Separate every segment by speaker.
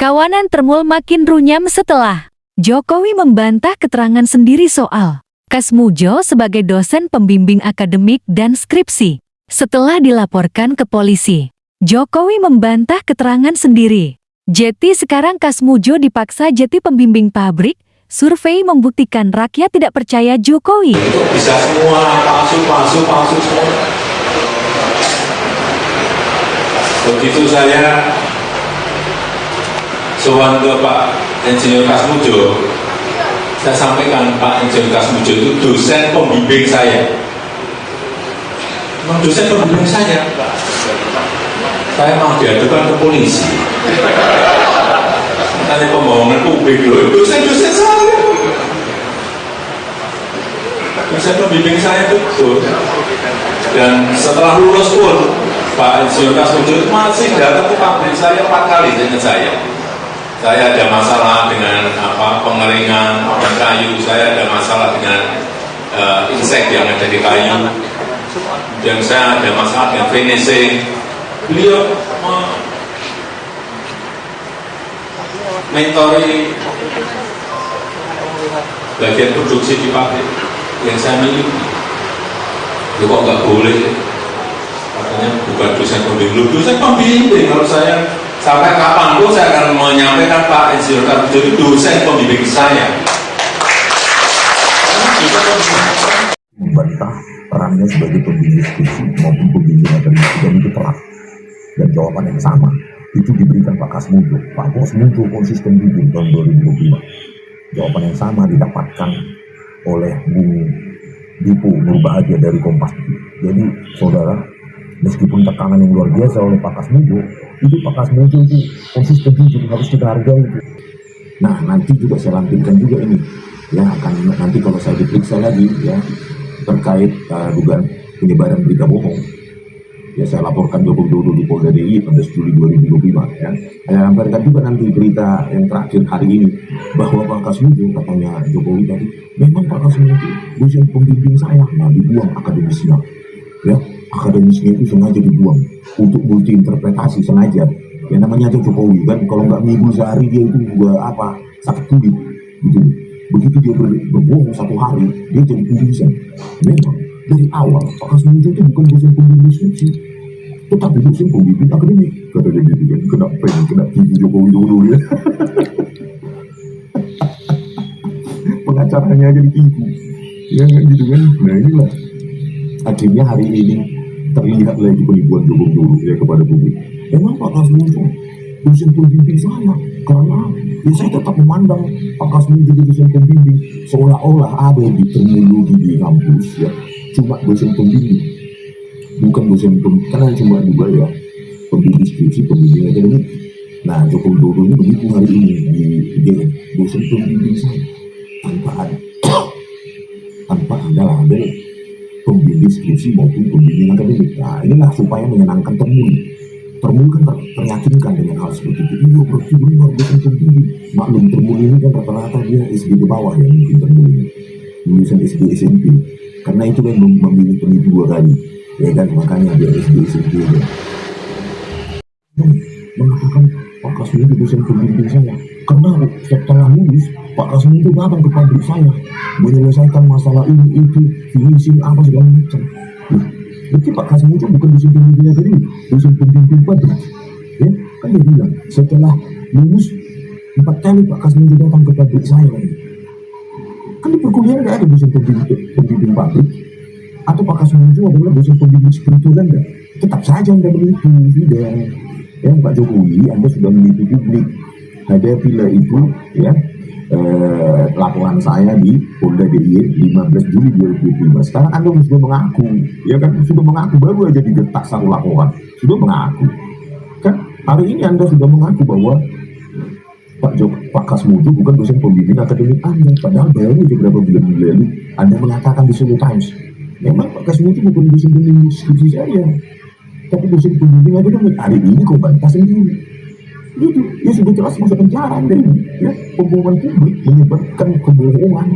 Speaker 1: Kawanan Termul makin runyam setelah Jokowi membantah keterangan sendiri soal Kasmujo sebagai dosen pembimbing akademik dan skripsi. Setelah dilaporkan ke polisi, Jokowi membantah keterangan sendiri. Jadi sekarang Kasmujo dipaksa jadi pembimbing pabrik. Survei membuktikan rakyat tidak percaya Jokowi.
Speaker 2: Itu bisa semua palsu semua. Begitu saya sowan ke Pak Insinyur Kasmujo, saya sampaikan Pak Insinyur Kasmujo itu dosen pembimbing saya. Memang dosen pembimbing saya. Saya mau diadukan ke polisi. Karena pembohongan publik loh, dosen-dosen saya. Dosen pembimbing saya betul. Dan setelah lulus pun, Pak Insinyur Kasmujo itu masih datang ke pabrik saya 4 kali dengan saya. Saya ada masalah dengan pengeringan kayu, saya ada masalah dengan insek yang ada di kayu, dan saya ada masalah dengan finishing. Beliau mentori bagian produksi di pabrik yang saya miliki. Itu kok nggak boleh? Katanya bukan dosen pembimbing. Dosen pembimbing, kalau saya sampai kapanpun saya akan menyampaikan Pak Insinyur Kasmujo itu dosen pembimbing saya.
Speaker 3: Membantah perannya sebagai pembimbing skripsi maupun pembimbing akademik, dan itu telah, dan jawaban yang sama itu diberikan Pak Kasmujo. Pak Kasmujo konsisten jujur tahun 2025. Jawaban yang sama didapatkan oleh Bung Dipo Nurbahagia dari Kompas. Jadi saudara, meskipun tekanan yang luar biasa oleh Pak Kasmujo, itu Pak Kasmujo itu konsisten jujur, harus kita hargai itu. Nah, nanti juga saya lampirkan juga ini, ya, akan nanti kalau saya diperiksa lagi, ya, terkait dugaan penyebaran berita bohong, ya saya laporkan Joko Widodo di Polda DIY pada Juli 2025, ya. Saya lampirkan juga nanti berita yang terakhir hari ini, bahwa Pak Kasmujo, katanya Jokowi tadi, memang Pak Kasmujo dosen pembimbing saya, nah dibuang akademisnya, ya. Akademisnya itu sengaja dibuang untuk multi interpretasi, sengaja. Ya namanya aja Jokowi kan, kalau nggak minggu sehari dia itu juga sakit kulit gitu. Begitu dia berbohong 1 hari, dia jadi pembimbing. Memang dari awal Pak Kasmujo itu bukan dosen pembimbing skripsi, tetapi dosen pembimbing akademik. Kata dia gitu kan, kena tipu Jokowi dulu ya. Pengacaranya aja ditipu, ya gitu kan. Nah inilah akhirnya hari ini terlihat lagi penipuan Joko Widodo ya kepada publik. Memang Pak Kasmujo dosen pembimbing saya, karena ya saya tetap memandang Pak Kasmujo jadi dosen pembimbing seolah-olah ada di terminologi di kampus, ya, cuma dosen pembimbing, bukan dosen karena cuma juga ya pembimbing skripsi, pembimbing akademik. Nah, Joko Widodo ini begitu hari ini di dosen pembimbing saya tanpa ada label pembimbing skripsi maupun pembimbing akademik. Nah, inilah supaya menyenangkan Termul kan teryakinkan dengan hal seperti itu. Iya, berarti benar dosen pembimbing. Maklum Termul ini kan rata-rata dia SD ke bawah, ya, mungkin Termul ini lulusan SD SMP, karena itu kan memilih pendidik 2 kali, ya kan, makanya dia SD SMP ya. Dan mengatakan Pak Kasmujo dosen pembimbing saya, karena setelah lulus Pak Kasmujo datang ke pabrik saya menyelesaikan masalah ini itu, finishing apa segala macam. Berarti Pak Kasmujo bukan dosen pembimbing tadi, dosen pembimbing pabrik, ya kan. Dia bilang setelah lulus 4 kali Pak Kasmujo datang ke pabrik saya lagi. Kan di perkuliahan nggak ada dosen pembimbing pabrik. Atau Pak Kasmujo adalah dosen pembimbing spiritual, Anda tetap saja Anda menipu. Sudah, ya Pak Jokowi, Anda sudah menipu publik. Hadapilah itu, ya, laporan saya di Polda DIY 15 Juli 2025. Sekarang Anda sudah mengaku, ya kan, sudah mengaku, baru aja digetak 1 laporan, sudah mengaku. Kan hari ini Anda sudah mengaku bahwa Pak Kasmujo bukan dosen pembimbing akademik Anda, padahal baru beberapa bulan lalu Anda mengatakan di Solo Times, memang Pak Kasmujo bukan dosen pembimbing skripsi saya, tapi dosen pembimbing akademik. Hari ini kau bantah sendiri. Gitu, ya sudah jelas masuk penjara Anda ini, ya, pembohongan publik, menyebarkan kebohongan,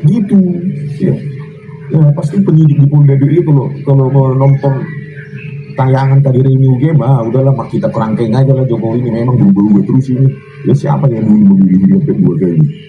Speaker 3: gitu, ya. Ya pasti penyidik di Polda DIY kalau mau nonton tayangan tadi review game, udahlah mak kita kerangkeng aja lah Jokowi ini memang berubah-ubah terus ini. Ya siapa yang dulu memilih dia Pep dua kali?